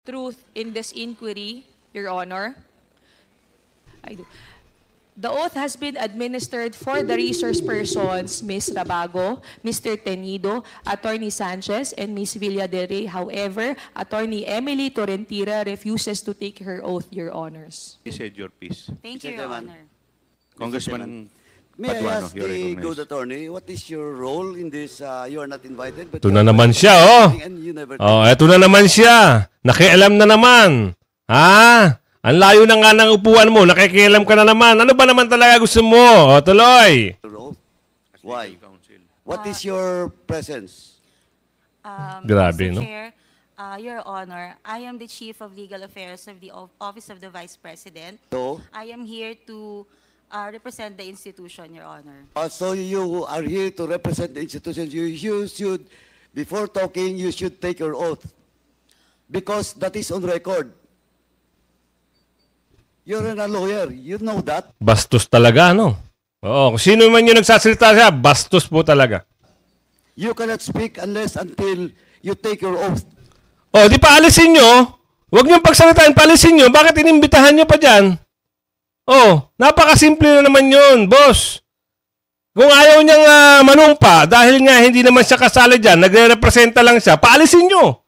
truth in this inquiry, Your Honor. I do. The oath has been administered for the resource persons, Ms. Rabago, Mr. Tenido, Attorney Sanchez, and Ms. Villadere. However, Attorney Emily Torrentira refuses to take her oath, Your Honors. You said your piece. Thank Mr. you, Your Chairman. Honor. Congressman May I Paduano, ask you're the recognized. good attorney, what is your role in this? You are not invited, but Ito you na are naman invited siya, to oh. something and you never Oh, take. eto na naman siya. Nakialam na naman. Ha? Ang layo na nga ng upuan mo. Nakikialam ka na naman. Ano ba naman talaga gusto mo? O, tuloy. Your oath. Why? Counsel. What is your presence? Grabe, Mr. no? Chair, Your Honor, I am the Chief of Legal Affairs of the Office of the Vice President. So, I am here to represent the institution, Your Honor. so you are here to represent the institution. You should, before talking, you should take your oath. Because that is on record. You're a lawyer. You know that. Bastos talaga, no? Oo, kung sino man yung nagsasalita siya, bastos po talaga. You cannot speak unless until you take your oath. O, di pa alisin nyo. Huwag nyo pagsalitaan, paalisin nyo. Bakit inimbitahan nyo pa dyan? Oh, napakasimple na naman yun, boss. Kung ayaw niyang manumpa, dahil nga hindi naman siya kasali dyan, nagre-representa lang siya, paalisin nyo.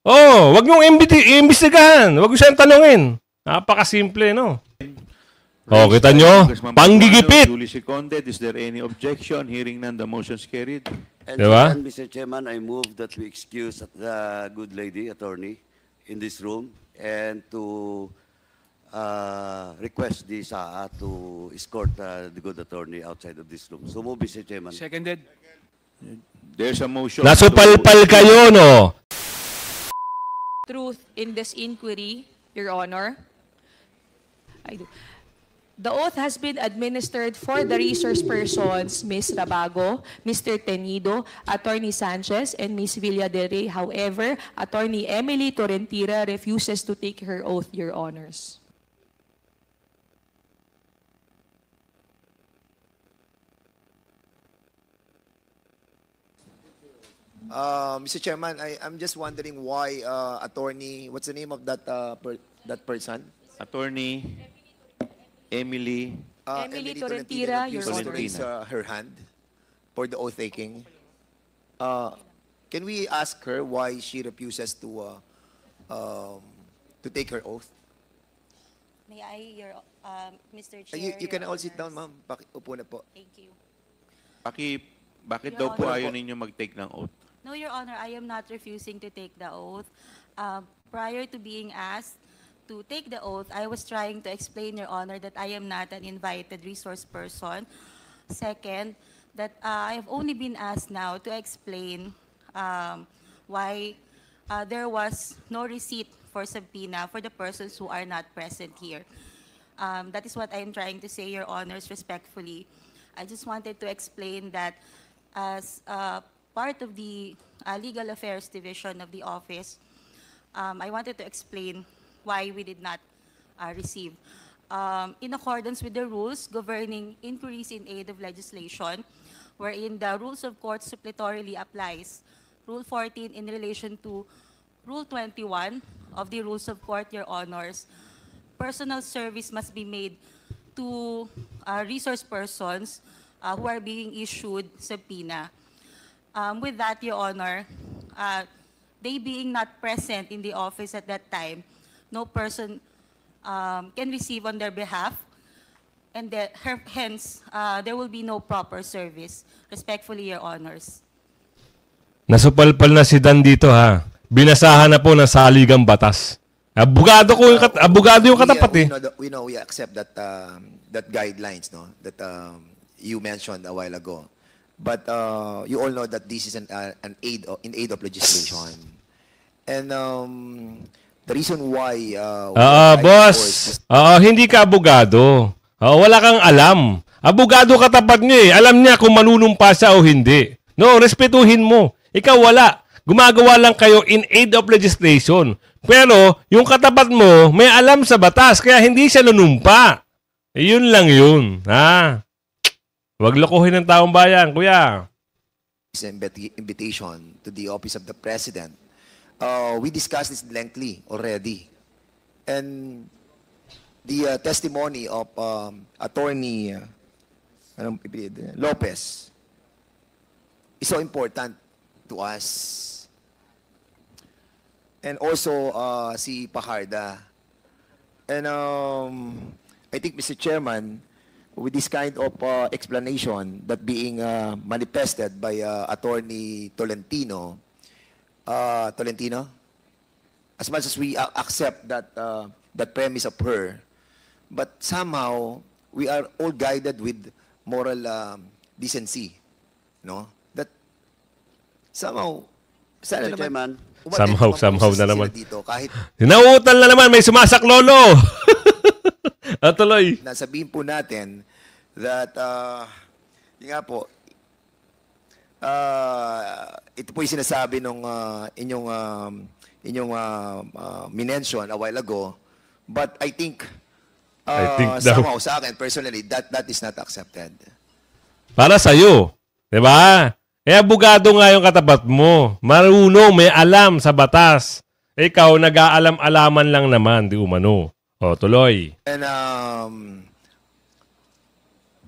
Oh, wag nyo iimbestigahan. Wag nyo siyang tanungin. Napakasimple, no? Oh, kita nyo? Congressman Panggigipit. Paduano, duly seconded. Is there any objection? Hearing none, the motion is carried. And Diba? second, Mr. Chairman, I move that we excuse the good lady attorney in this room and to request the SAA to escort the good attorney outside of this room. So move, Mr. Chairman. Seconded. There's a motion. Nasupalpal kayo, no? Truth in this inquiry, Your Honor. I do. The oath has been administered for the resource persons, Ms. Rabago, Mr. Tenido, Attorney Sanchez, and Ms. Villadere. However, Attorney Emily Torrentira refuses to take her oath, Your Honors. Mr. Chairman, I'm just wondering why attorney, what's the name of that that person? Attorney Emily. Emily Torrentira, Your refused to Honor. raise her hand for the oath taking. Can we ask her why she refuses to take her oath? May I, Mr. Chair? You can Your all sit down, Honors. ma'am. Upo na po. Thank you. Bakit Your daw po Honor. ayaw ninyo mag-take ng oath? No, Your Honor, I am not refusing to take the oath. Prior to being asked to take the oath, I was trying to explain, Your Honor, that I am not an invited resource person. Second, that I have only been asked now to explain why there was no receipt for subpoena for the persons who are not present here. That is what I am trying to say, Your Honors, respectfully. I just wanted to explain that as part of the Legal Affairs Division of the office, I wanted to explain why we did not receive. In accordance with the rules governing inquiries in aid of legislation, wherein the rules of court suppletorily applies, Rule 14 in relation to Rule 21 of the Rules of Court, Your Honors, personal service must be made to resource persons who are being issued subpoena. With that, Your Honor, they being not present in the office at that time, no person can receive on their behalf, and hence, there will be no proper service. Respectfully, Your Honors. Nasupalpal na si Dan dito, ha? Binasahan na po ng saligang batas. Abogado yung katapat, eh. We accept that that guidelines, no, that you mentioned a while ago. But you all know that this is an aid in aid of legislation, and the reason why. Boss. Hindi ka abogado. Wala kang alam. Abogado katapat niya, eh. Alam niya kung manunumpa siya o hindi. No, respetuhin mo. Ikaw wala. Gumagawa lang kayo in aid of legislation. Pero, yung katapat mo, may alam sa batas, kaya hindi siya nanumpa. Yun lang yun. Ha? Huwag lokohin ng taong bayan, kuya. Invitation to the office of the president we discussed this lengthily already. And the testimony of Attorney Lopez is so important to us. And also si Pajarda. And I think, Mr. Chairman, with this kind of explanation that being manifested by Attorney Tolentino, as much as we accept that that premise of her, but somehow we are all guided with moral decency, no? That somehow, sana Mr. naman, Chairman. Somehow na naman. dito, kahit Nauutal na naman, may sumasaklolo. At tuloy. nasabihin po natin that, yun nga po, ito po yung sinasabi nung inyong minention a while ago, but I think daw. somehow sa akin personally that is not accepted. Para sa'yo. Diba? Eh, abogado nga yung katapat mo. Marunong, may alam sa batas. Ikaw, nag-aalam-alaman lang naman, di umano. O, tuloy. And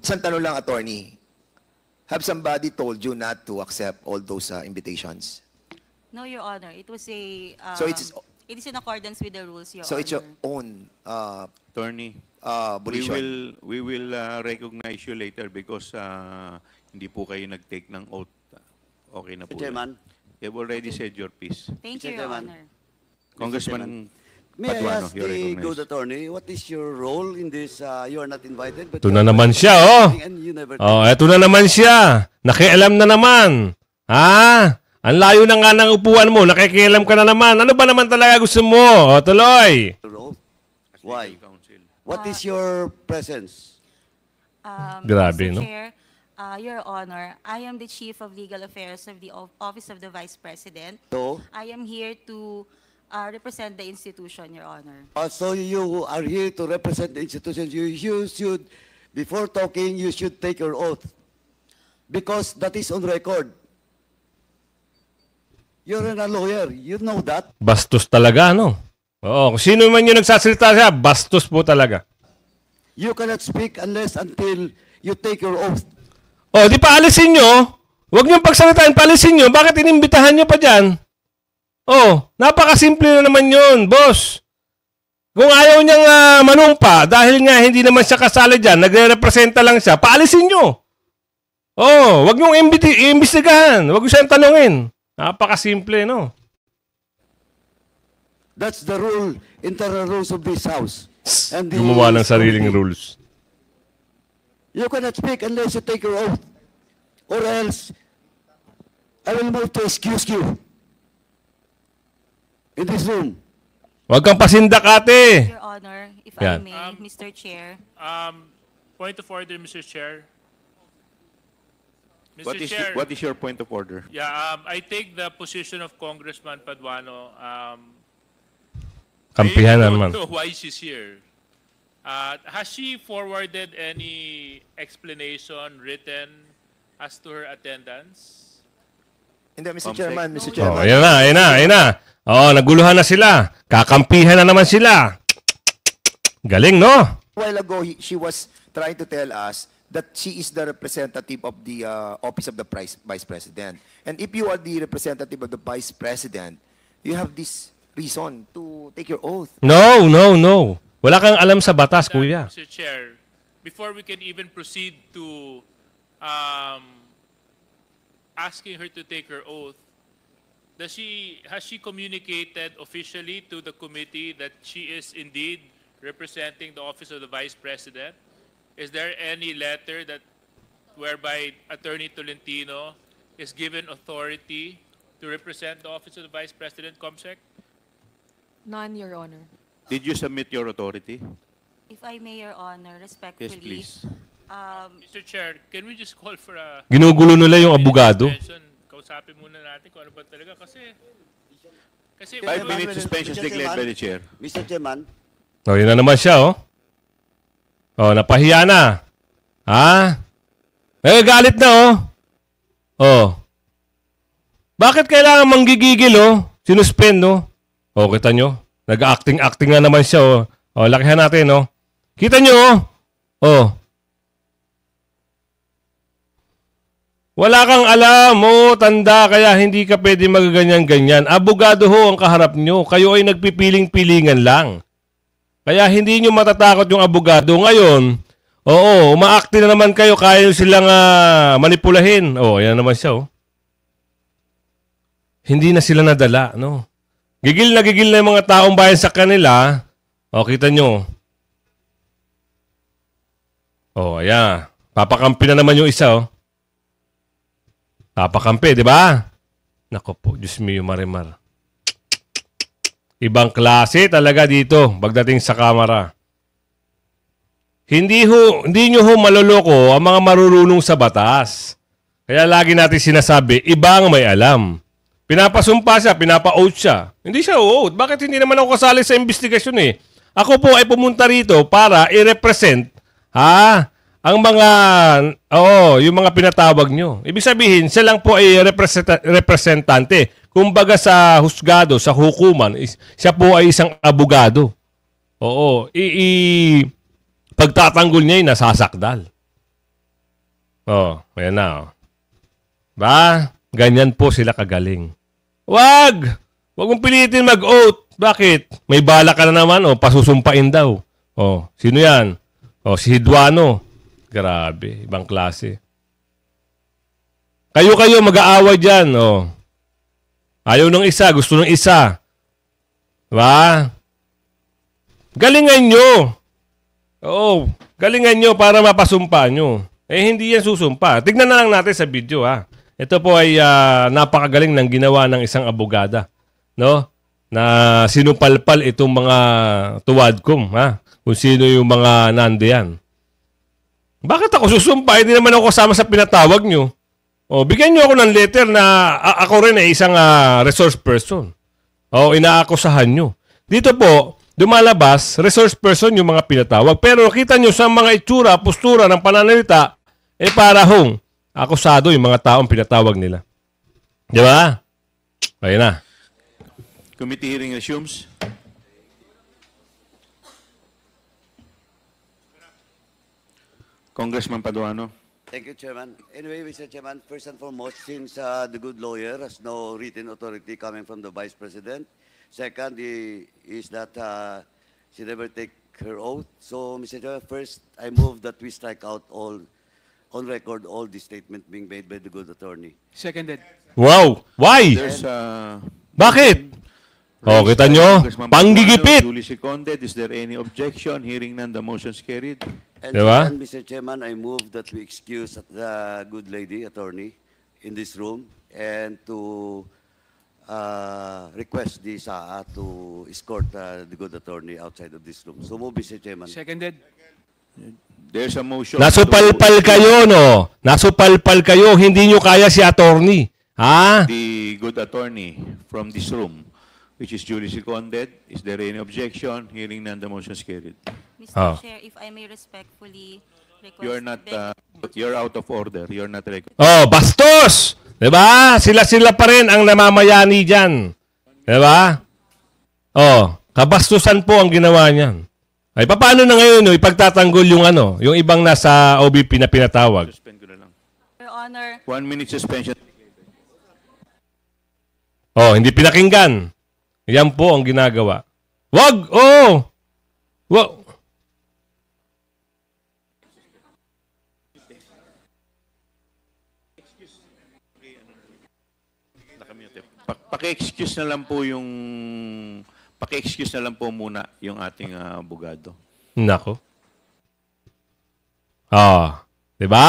isang tanong lang, attorney. Have somebody told you not to accept all those invitations? No, Your Honor. It was a... So it's- it is in accordance with the rules, Your So Honor. it's your own Attorney, volition. we will recognize you later because hindi po kayo nag-take ng oath. Okay na po. Mr. Chairman. You've already said your piece. Thank Mr. you, Your Chairman. Honor. Congressman May I Paduano, ask you're the recognized. good attorney, what is your role in this? You are not invited, but Ito you na are naman invited siya, to oh. something and you never Oh, eto na naman siya. Nakialam na naman. Ha? Ang layo na nga ng upuan mo. Nakikialam ka na naman. Ano ba naman talaga gusto mo? O, tuloy. take your oath. Why? Counsel. What is your presence? Grabe, Mr. no? Chair, Your Honor, I am the Chief of Legal Affairs of the Office of the Vice President. So, I am here to represent the institution, Your Honor. so you are here to represent the institution. You should, before talking, you should take your oath. Because that is on record. You're a lawyer. You know that. Bastos talaga, no? Oo, kung sino man yung nagsasalita siya, bastos po talaga. You cannot speak unless until you take your oath. O, di pa alisin nyo. Huwag nyo pagsalitaan, paalisin nyo. Bakit inimbitahan nyo pa dyan? Oh, napakasimple na naman yun, boss. Kung ayaw niyang manumpa, dahil nga hindi naman siya kasali dyan, nagre-representa lang siya, paalisin nyo. Oh, huwag nyo iimbestigahan. Huwag nyo siyang tanungin. Napakasimple, no? That's the rule, internal rules of this house. And the- Gumawa ng sariling rules. You cannot speak unless you take your oath. Or else, I will move to excuse you. In this room. Huwag kang pasindak, ate. Your Honor, if Yan. I may, Mr. Chair. Point of order, Mr. Chair. Mr. What is, Chair, what is your point of order? yeah, I take the position of Congressman Paduano. Kampihan I naman. don't know why she's here. Has she forwarded any explanation written as to her attendance? Hindi, Mr. Comsec. Chairman, Mr. Oh, Chairman. ayan na. Oh, naguluhan na sila. Kakampihan na naman sila. Galing, no? A while ago, she was trying to tell us that she is the representative of the Office of the Vice President. And if you are the representative of the Vice President, you have this reason to take your oath. No. Wala kang alam sa batas, kuya. Mr. Chair, before we can even proceed to asking her to take her oath, has she communicated officially to the committee that she is indeed representing the Office of the Vice President? Is there any letter that whereby Attorney Tolentino is given authority to represent the Office of the Vice President, COMSEC? None, Your Honor. Did you submit your authority? If I may, Your Honor, Yes, respectfully. please. Mr. Chair, can we just call for a... Ginugulo nila yung abogado. Kausapin muna natin kung ano ba talaga kasi... 5 minutes suspension is declared by the chair. Mr. Chairman, Oh, yun na naman siya, oh. Oh, napahiya na. Ha? Eh, galit na, oh. Oh. Bakit kailangan manggigigil, oh? Sinuspend, no? O, kita nyo? Nag-acting-acting na naman siya, oh. O, lakihan natin, no? Kita nyo, oh. Oh. Wala kang alam, oh, tanda, kaya hindi ka pwede magaganyan-ganyan. Abogado ho ang kaharap nyo. Kayo ay nagpipiling-pilingan lang. Kaya hindi nyo matatakot yung abogado. Ngayon, oo, umaakti na naman kayo, kaya nyo silang manipulahin. Oh, yan naman siya, oh. Hindi na sila nadala, no? Gigil na yung mga taong bayan sa kanila. O, kita nyo. O, ayan. Papakampi na naman yung isa, oh. Papakampi, di ba? Nako po, Diyos mio, Marimar. Ibang klase talaga dito, pagdating sa kamera. Hindi nyo ho maloloko ang mga marurunong sa batas. Kaya lagi natin sinasabi, ibang may alam. Pinapasumpa siya, pinapa-oath siya. Hindi siya oath. Bakit hindi naman ako kasali sa investigasyon eh? Ako po ay pumunta rito para i-represent ang mga yung mga pinatawag nyo. Ibig sabihin, siya lang po ay representante. Kumbaga sa husgado, sa hukuman, siya po ay isang abogado. Oo, pagtatanggol niya ay nasasakdal. Ayan na. Ba? Ganyan po sila kagaling. Wag mong pilitin mag-oath. Bakit? May bala ka na naman, pasusumpain daw. Sino yan? Si Hidwano. Grabe, ibang klase. Kayo mag-aaway dyan, Ayaw ng isa, gusto ng isa. Diba? Galingan nyo. Galingan nyo para mapasumpa nyo. Hindi yan susumpa. Tignan na lang natin sa video, Ito po ay napakagaling ng ginawa ng isang abogada, no? Na sinupalpal itong mga tuwadkom, kung sino yung mga nandiyan. Bakit ako susumpa? Hindi naman ako kasama sa pinatawag nyo. Bigyan nyo ako ng letter na ako rin ay isang resource person. Inaakusahan nyo. Dito po, dumalabas, resource person yung mga pinatawag. Pero kita nyo sa mga itsura, postura ng pananalita, para hong akusado yung mga taong pinatawag nila. Di ba? Ayun na. Committee hearing resumes. Congressman Paduano. Thank you, Chairman. Anyway, Mr. Chairman, first and foremost, since the good lawyer has no written authority coming from the Vice President, second is that she never take her oath. So, Mr. Chairman, first, I move that we strike out on record all the statement being made by the good attorney. Seconded. Wow! Why? There's Bakit? Kita nyo? Panggigipit! Duly seconded. Is there any objection? Hearing none, the motion is carried. And Diba? second, Mr. Chairman, I move that we excuse the good lady attorney in this room and to request the SAA to escort the good attorney outside of this room. So move, Mr. Chairman. Seconded. There's a motion. Nasupalpal kayo, no? Nasupalpal kayo, hindi nyo kaya si attorney. The good attorney from this room, which is duly seconded. Is there any objection? Hearing none, the motion is carried. Mr. Chair, if I may respectfully request... You're out of order. You're not recognized. Bastos! Diba? Sila pa rin ang namamayani dyan. Diba? Kabastusan po ang ginawa niyan. Ay, paano na ngayon ipagtatanggol yung yung ibang nasa OBP na pinatawag? Suspend ko na lang. Your Honor, 1 minute suspension. Hindi pinakinggan. Yan po ang ginagawa. Wag! Wag! Paki-excuse na lang po paki-excuse na lang po muna yung ating abogado. Nako. Diba?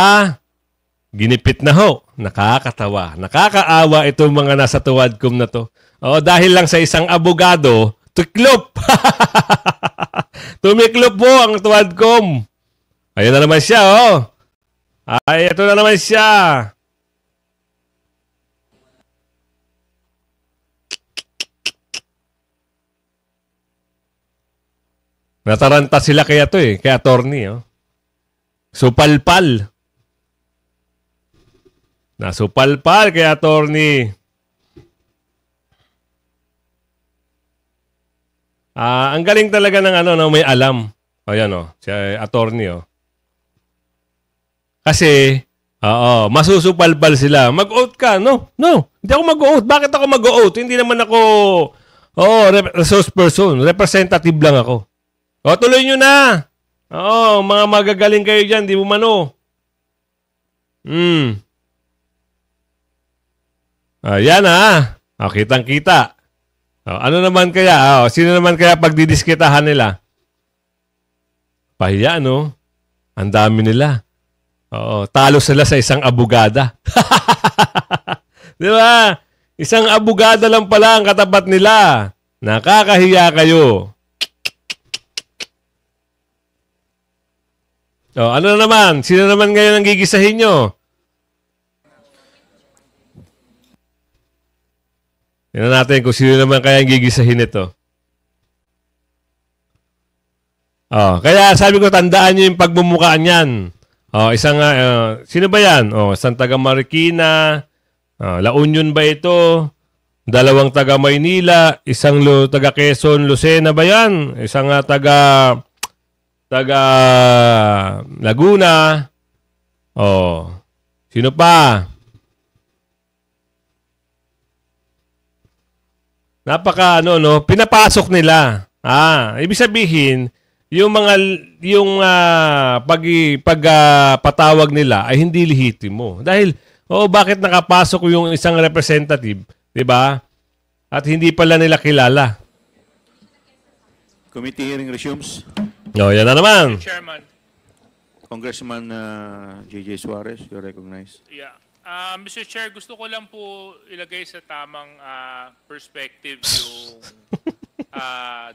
Ginipit na ho. Nakakatawa. Nakakaawa itong mga nasa tuwadkom na to. Dahil lang sa isang abogado, tuklop. Tumiklop po ang tuwadkom. Ayun na naman siya, Ay, ito na naman siya. Nataranta sila kaya kay attorney, Supalpal. Nasupalpal kay attorney. Ang galing talaga ng ano, no, may alam. O yan o, si attorney o. Kasi, masusupalpal sila. Mag-oath ka. No, hindi ako mag-oath. Bakit ako mag-oath? Hindi naman ako, resource person. Representative lang ako. O, tuloy nyo na. Oo, mga magagaling kayo dyan. Di mo mano. Yan kitang-kita. Ano naman kaya? Sino naman kaya pagdidiskitahan nila? Pahiya, no? Ang dami nila. Talo sila sa isang abogada. Di ba? Isang abogada lang pala ang katapat nila. Nakakahiya kayo. Ano naman? Sino naman ngayon ang gigisahin nyo? Tingnan natin kung sino naman kaya ang gigisahin ito. Kaya sabi ko, tandaan nyo yung pagmumukhaan yan. Sino ba yan? Isang taga Marikina. La Union ba ito? 2 taga Maynila. Isang taga Quezon, Lucena ba yan? Isang taga Laguna. Sino pa? Pinapasok nila. Ibig sabihin, yung pagpatawag nila ay hindi lehitimo. Dahil, bakit nakapasok yung isang representative, di ba? At hindi pala nila kilala. Committee hearing resumes. Yan na naman. Chairman. Congressman J.J. Suarez, you're recognized. Yeah. Mr. Chair, gusto ko lang po ilagay sa tamang perspective yung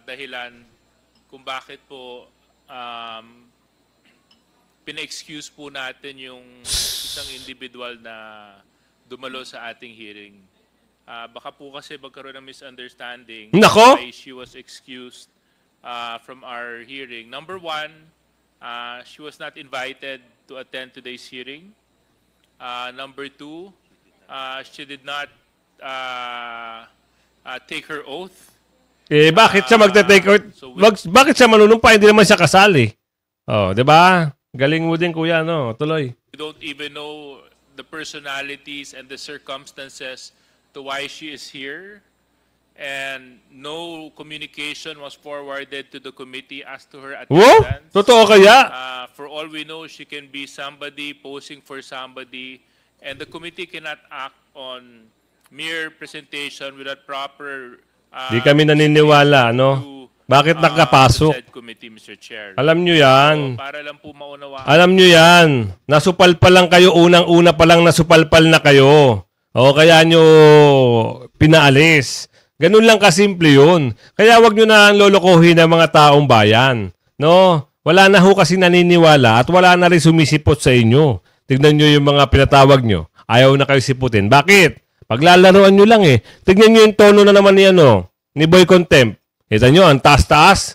dahilan kung bakit po pina-excuse po natin yung isang individual na dumalo sa ating hearing. Baka po kasi magkaroon ng misunderstanding why she was excused from our hearing. Number one, she was not invited to attend today's hearing. Number two, she did not take her oath. Bakit siya magte-take oath? Bakit siya manunumpa? Hindi naman siya kasali. Di ba? Galing mo din, kuya, no? Tuloy. We don't even know the personalities and the circumstances to why she is here. And no communication was forwarded to the committee as to her attendance. Totoo kaya? For all we know, she can be somebody posing for somebody, and the committee cannot act on mere presentation without proper. Di kami naniniwala, no? Bakit nakapasok? Committee, Mr. Chair. Alam nyo yan. Para lang po maunawaan. Alam nyo yan. Nasupalpal lang kayo. Unang-una pa lang nasupalpal na kayo. Kaya nyo pinaalis. Ganun lang kasimple yun. Kaya wag nyo na lolokohin ang mga taong bayan. No? Wala na ho kasi naniniwala at wala na rin sumisipot sa inyo. Tignan nyo yung mga pinatawag nyo. Ayaw na kayo siputin. Bakit? Paglalaroan nyo lang eh. Tignan nyo yung tono na naman ni Boy Contempt. Kita nyo, ang taas-taas.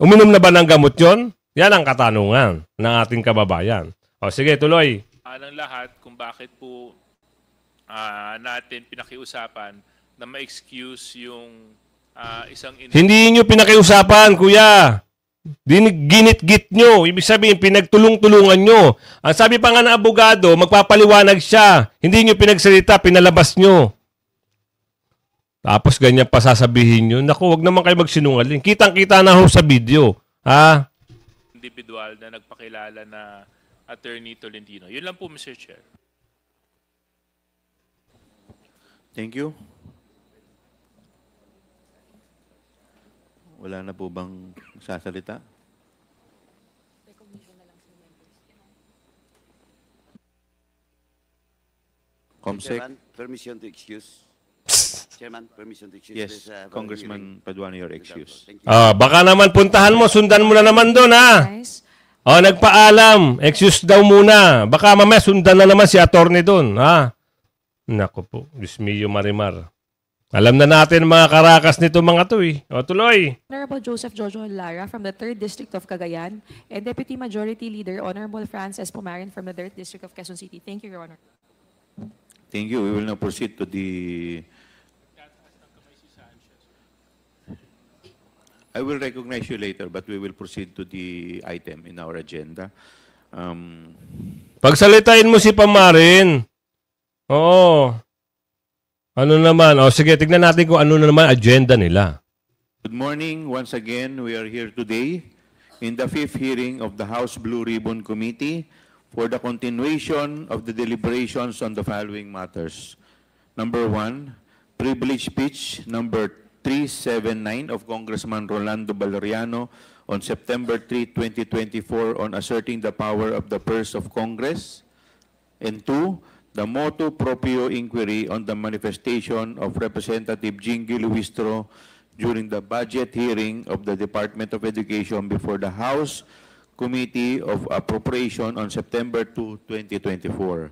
Uminom na ba ng gamot yon? Yan ang katanungan ng ating kababayan. Sige, tuloy. Ng lahat kung bakit po natin pinakiusapan na ma-excuse yung isang Hindi nyo pinakiusapan, kuya. Ginit-git nyo. Ibig sabihin, pinagtulong-tulungan nyo. Ang sabi pa nga ng abogado, magpapaliwanag siya. Hindi nyo pinagsalita, pinalabas nyo. Tapos ganyan pa sasabihin nyo. Naku, wag naman kayo magsinungaling. Kitang-kita na ho sa video. Individual na nagpakilala na Attorney Tolentino. Yun lang po, Mr. Chair. Thank you. Wala na po bang sasalita? Comsec? Chairman, permission to excuse. Chairman, permission to excuse. Yes, this, Congressman Paduano, your excuse. Thank you. Baka naman puntahan mo, sundan mo na naman doon, Guys, nagpaalam. Excuse daw muna. Baka mamaya sundan na naman si attorney doon, Naku po, Diyos mio Marimar. Alam na natin mga karakas nito mga to eh. Tuloy. Honorable Joseph Jojo Lara from the 3rd District of Cagayan and Deputy Majority Leader Honorable Frances Pumarin from the 3rd District of Quezon City. Thank you, Your Honor. Thank you. We will now proceed to the I will recognize you later, but we will proceed to the item in our agenda. Pagsalitain mo si Pamarin. Oo. Ano naman? O sige, tignan natin kung ano na naman agenda nila. Good morning. Once again, we are here today in the 5th hearing of the House Blue Ribbon Committee for the continuation of the deliberations on the following matters. Number 1, privilege speech number 379 of Congressman Rolando Valeriano on September 3, 2024 on asserting the power of the purse of Congress. And 2, the motu proprio inquiry on the manifestation of Representative Jingy Luistro during the budget hearing of the Department of Education before the House Committee of Appropriation on September 2, 2024.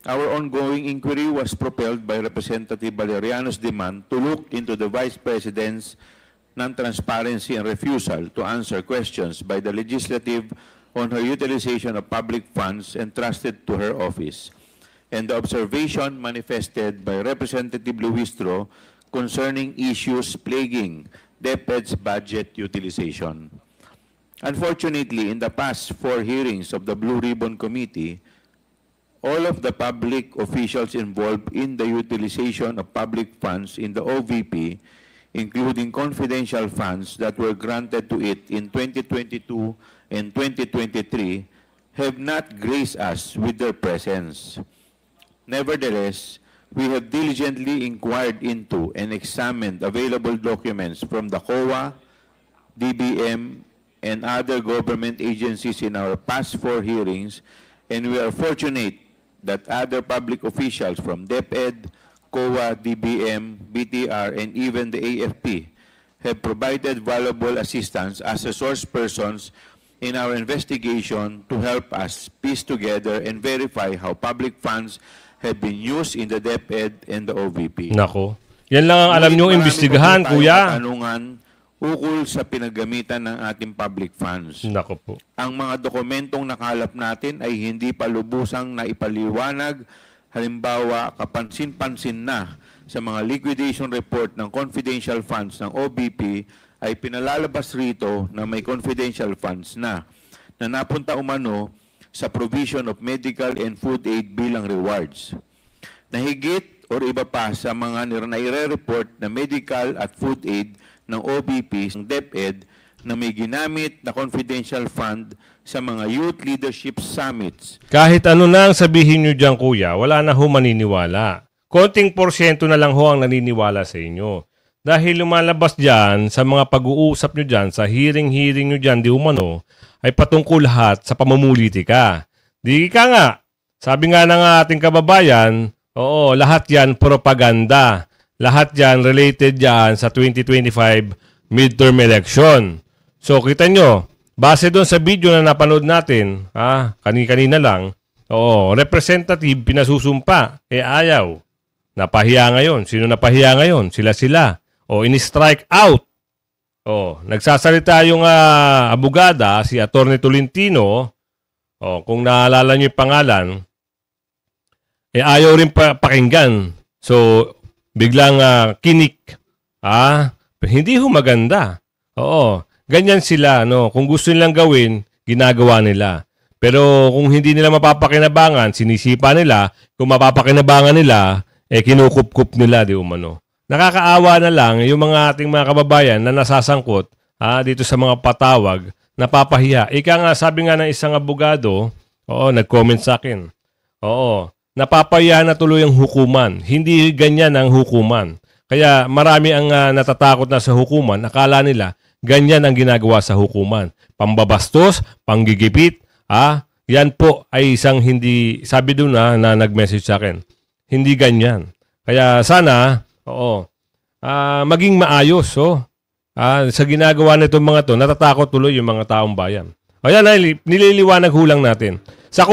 Our ongoing inquiry was propelled by Representative Valeriano's demand to look into the Vice President's non-transparency and refusal to answer questions by the legislative on her utilization of public funds entrusted to her office, and the observation manifested by Representative Luistro concerning issues plaguing DepEd's budget utilization. Unfortunately, in the past 4 hearings of the Blue Ribbon Committee, all of the public officials involved in the utilization of public funds in the OVP, including confidential funds that were granted to it in 2022 and 2023, have not graced us with their presence. Nevertheless, we have diligently inquired into and examined available documents from the COA, DBM, and other government agencies in our past 4 hearings, and we are fortunate that other public officials from DepEd, COA, DBM, BTR, and even the AFP have provided valuable assistance as resource persons in our investigation to help us piece together and verify how public funds have been used in the DepEd and the OVP. Nako. Yan lang ang alam nyo imbestigahan, kuya. Tanungan ukol sa pinagamitan ng ating public funds. Nako po. Ang mga dokumentong nakalap natin ay hindi pa lubusang naipaliwanag. Halimbawa, kapansin-pansin na sa mga liquidation report ng confidential funds ng OVP ay pinalalabas rito na may confidential funds na napunta umano sa provision of medical and food aid bilang rewards. Nahigit or iba pa sa mga nire-report na medical at food aid ng OVP, ng DepEd, na may ginamit na confidential fund sa mga youth leadership summits. Kahit ano na ang sabihin nyo dyan, kuya, wala na ho maniniwala. Konting porsyento na lang ho ang naniniwala sa inyo. Dahil lumalabas dyan sa mga pag-uusap nyo dyan, sa hearing nyo dyan, di umano, ay patungkol lahat sa pamumulitika. Di ka nga. Sabi nga ng ating kababayan, oo, lahat yan propaganda. Lahat yan related yan sa 2025 midterm election. So, kita nyo, base doon sa video na napanood natin, kanina lang, oo, representative pinasusumpa, ayaw. Napahiya ngayon. Sino napahiya ngayon? Sila. O, in-strike out. O, nagsasalita yung abogada, si Atty. Tolentino, kung naalala nyo yung pangalan, ayaw rin pakinggan. So, biglang kinik. Hindi ho maganda. Oo, ganyan sila. No? Kung gusto nilang gawin, ginagawa nila. Pero kung hindi nila mapapakinabangan, sinisipa nila. Kung mapapakinabangan nila, kinukup-kup nila, di umano. Nakakaawa na lang yung mga ating mga kababayan na nasasangkot dito sa mga patawag, napapahiya. Ika nga, sabi nga ng isang abogado, nag-comment sa akin, napapahiya na tuloy ang hukuman. Hindi ganyan ang hukuman. Kaya marami ang natatakot na sa hukuman. Akala nila, ganyan ang ginagawa sa hukuman. Pambabastos, panggigipit, yan po ay isang hindi, sabi doon na nag-message sa akin, hindi ganyan. Kaya sana, maging maayos. Sa ginagawa nitong mga to, natatakot tuloy yung mga taong bayan. Ayan, nililiwanag hulang natin. Sa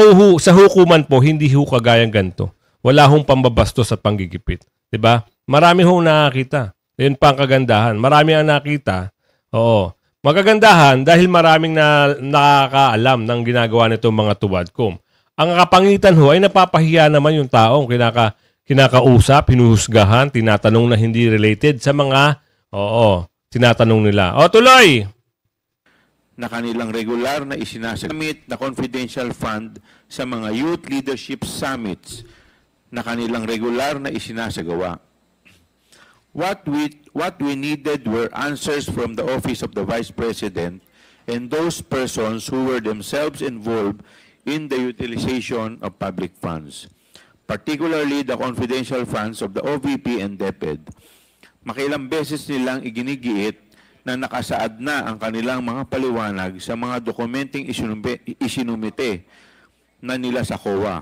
hukuman po, hindi ho kagayang ganito. Wala hong pambabastos at panggigipit. Diba? Marami hong nakakita. Yun pa ang kagandahan. Marami ang nakita. Magagandahan dahil maraming nakakaalam ng ginagawa nitong mga tuwadkom. Ang kapangitan ho ay napapahiya naman yung taong kinakausap, hinuhusgahan, tinatanong na hindi related sa mga tinatanong nila. O, tuloy! Na kanilang regular na isinasagamit na confidential fund sa mga youth leadership summits na kanilang regular na isinasagawa. What we needed were answers from the Office of the Vice President and those persons who were themselves involved in the utilization of public funds, particularly the confidential funds of the OVP and DepEd. Makilang beses nilang iginigiit na nakasaad na ang kanilang mga paliwanag sa mga dokumenteng isinumite na nila sa COA.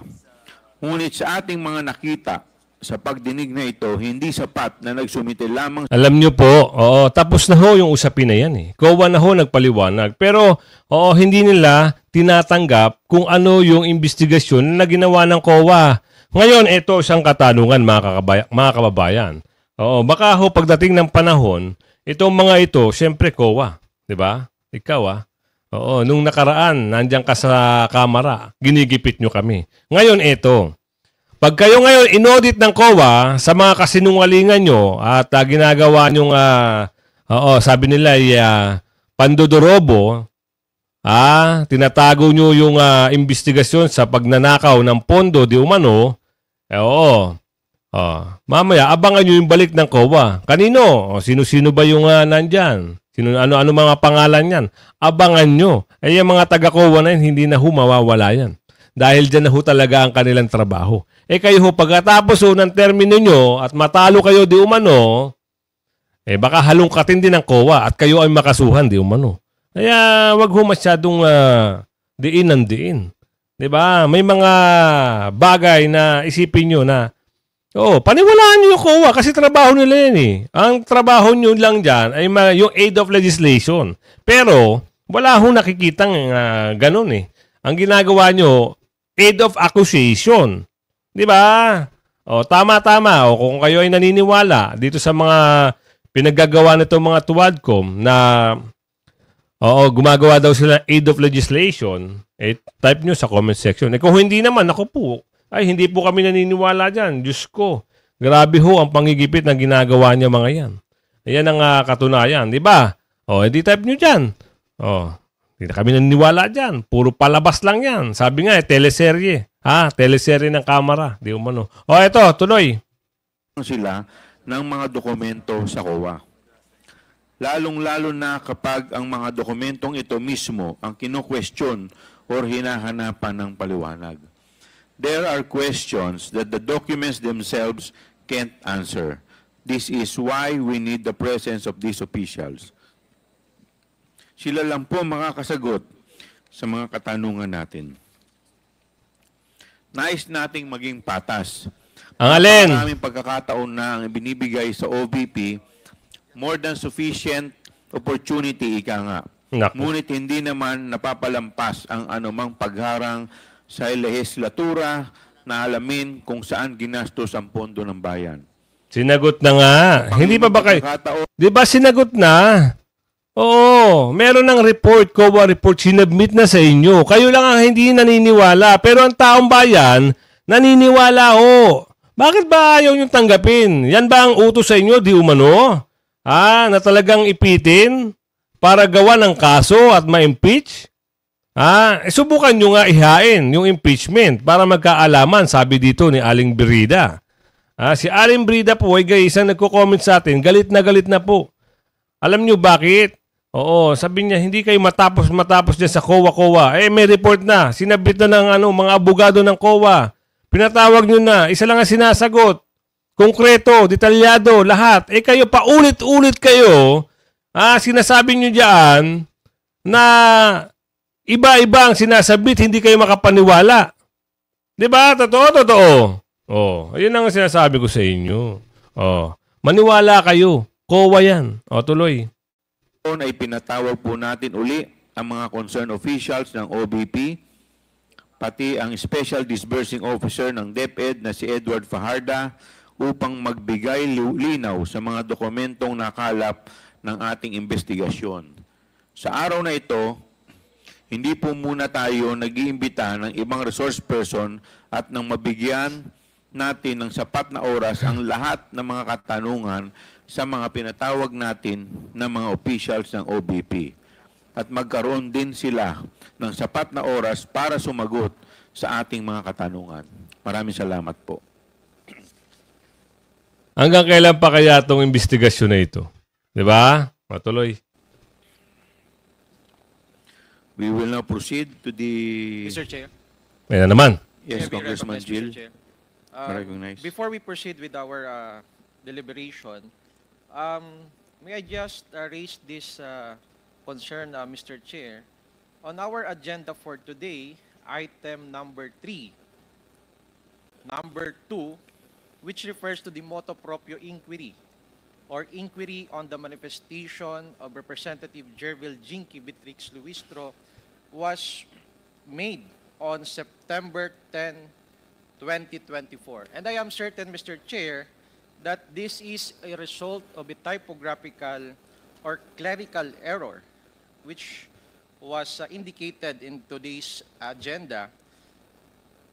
Ngunit sa ating mga nakita sa pagdinig na ito, hindi sapat na nagsumite lamang. Alam nyo po, oo, tapos na ho yung usapin na yan. COA na ho nagpaliwanag. Pero oo, hindi nila tinatanggap kung ano yung investigasyon na ginawa ng COA. Ngayon, ito isang katanungan mga kababayan. Oo, baka ho pagdating ng panahon, itong mga ito, siyempre COA, di ba? Ikaw oo, nung nakaraan, nandiyan ka sa kamera, ginigipit nyo kami. Ngayon ito, pag kayo ngayon inaudit ng COA sa mga kasinungalingan nyo at ginagawa nyong, sabi nila, pandodorobo, tinatago nyo yung investigasyon sa pagnanakaw ng pondo di umano, mamaya, abangan nyo yung balik ng COA. Kanino? Sino-sino ba yung nandyan? Ano mga pangalan yan? Abangan nyo. Yung mga taga-COA na yun, hindi na ho mawawala yan. Dahil dyan na ho talaga ang kanilang trabaho. Kayo ho, pagkatapos ho ng termino nyo at matalo kayo di umano, baka halongkatin din ng COA at kayo ay makasuhan di umano. Kaya wag ho masyadong diin ng diin. Diba? May mga bagay na isipin nyo na paniwalaan nyo yung COA kasi trabaho nila yan Ang trabaho nyo lang dyan ay yung aid of legislation. Pero wala hong nakikitang ganun Ang ginagawa nyo, aid of accusation. Diba? Tama-tama. Kung kayo ay naniniwala dito sa mga pinaggagawa nitong mga tuwadcom na gumagawa daw sila aid of legislation, type nyo sa comment section. Kung hindi naman, ako po, hindi po kami naniniwala dyan. Diyos ko, grabe ho ang pangigipit na ginagawa niya mga yan. Ayan ang katunayan, di ba? Edi type nyo dyan. Hindi na kami naniniwala dyan. Puro palabas lang yan. Sabi nga, teleserye. Teleserye ng kamera. Di umano. Eto, tuloy. Sila ng mga dokumento sa COA. Lalong-lalo na kapag ang mga dokumentong ito mismo ang kino-question or hinahanapan ng paliwanag. There are questions that the documents themselves can't answer. This is why we need the presence of these officials. Sila lang po makakasagot sa mga katanungan natin. Nais nating maging patas. Ang alin? Maraming pagkakataon na ang binibigay sa OVP, more than sufficient opportunity, ika nga. Ngunit hindi naman napapalampas ang anumang pagharang sa lehislatura na alamin kung saan ginastos ang pondo ng bayan. Sinagot na nga. Hindi pa ba kayo? Di ba sinagot na? Oo. Meron ng report, COA report, sinubmit na sa inyo. Kayo lang ang hindi naniniwala. Pero ang taong bayan, naniniwala ho. Bakit ba ayaw nyo tanggapin? Yan ba ang utos sa inyo, di umano? Na talagang ipitin para gawa ng kaso at ma-impeach? Subukan nyo nga ihain yung impeachment para magkaalaman, sabi dito ni Aling Brida. Si Aling Brida po ay isang nagko-comment sa atin, galit na po. Alam nyo bakit? Sabi niya, hindi kayo matapos dyan sa COA. May report na, sinabit na ng mga abogado ng COA. Pinatawag nyo na, isa lang ang sinasagot. Konkreto, detalyado, lahat. Kayo paulit-ulit kayo, sinasabi nyo dyan na iba-iba ang sinasabit, hindi kayo makapaniwala. Diba? Totoo. Ayun ang sinasabi ko sa inyo. Maniwala kayo. COA yan. Tuloy. Ay pinatawag po natin uli ang mga concerned officials ng OVP, pati ang Special Disbursing Officer ng DepEd na si Edward Fajarda, upang magbigay linaw sa mga dokumentong nakalap ng ating investigasyon. Sa araw na ito, hindi po muna tayo nag-iimbita ng ibang resource person at nang mabigyan natin ng sapat na oras ang lahat ng mga katanungan sa mga pinatawag natin ng mga officials ng OBP. At magkaroon din sila ng sapat na oras para sumagot sa ating mga katanungan. Maraming salamat po. Hanggang kailan pa kaya itong investigasyon na ito? Di ba? Matuloy. We will now proceed to the... Mr. Chair. May na naman. Yes, May I be Congressman recognized, Jill. Mr. Chair? Recognize. Before we proceed with our deliberation, may I just raise this concern, Mr. Chair? On our agenda for today, item number 3, number 2, which refers to the motu proprio inquiry or inquiry on the manifestation of Representative Jervil Jinky Beatrix Luistro, was made on September 10, 2024. And I am certain, Mr. Chair, that this is a result of a typographical or clerical error, which was indicated in today's agenda.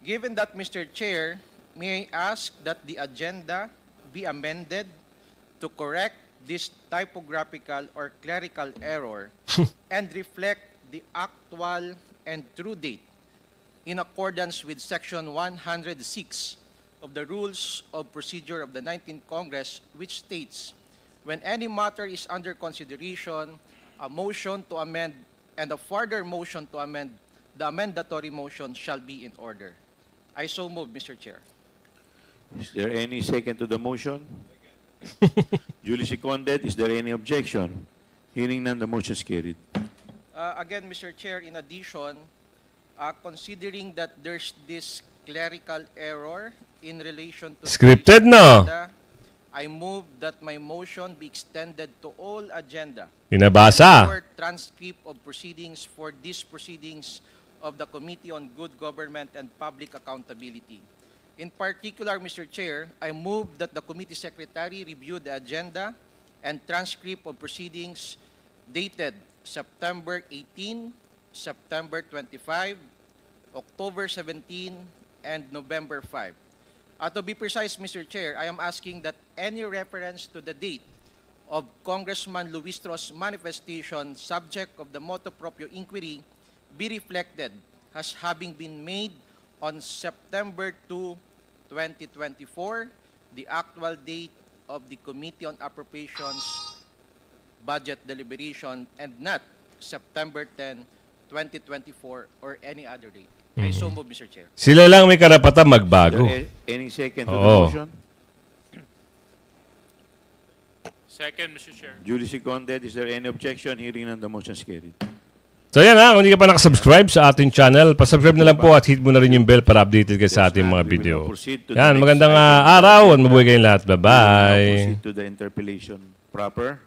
Given that, Mr. Chair, may I ask that the agenda be amended to correct this typographical or clerical error and reflect the actual and true date in accordance with Section 106 of the Rules of Procedure of the 19th Congress, which states, when any matter is under consideration, a motion to amend and a further motion to amend the amendatory motion shall be in order. I so move, Mr. Chair. Is there any second to the motion? Duly seconded. Is there any objection? Hearing none, the motion is carried. Again, Mr. Chair, in addition, considering that there's this clerical error in relation to Scripted, today's no? agenda, I move that my motion be extended to all agenda. Pinabasa. For transcript of proceedings for these proceedings of the Committee on Good Government and Public Accountability. In particular, Mr. Chair, I move that the committee secretary review the agenda and transcript of proceedings dated September 18, September 25, October 17, and November 5. To be precise, Mr. Chair, I am asking that any reference to the date of Congressman Luistro's manifestation subject of the motu proprio inquiry be reflected as having been made on September 2, 2024, the actual date of the Committee on Appropriations budget deliberation, and not September 10, 2024, or any other date. I so move, Mr. Chair. Sila lang may karapatan Is magbago. there any second to the Oo. motion? Second, Mr. Chair. Duly seconded. Is there any objection? Hearing none, the motion is carried. So yan ha, kung hindi ka pa nakasubscribe sa ating channel, pasubscribe na lang po at hit mo na rin yung bell para updated ka sa ating mga video. Yan, magandang araw at mabuhay kayong lahat. Bye-bye. Proceed to the interpellation proper.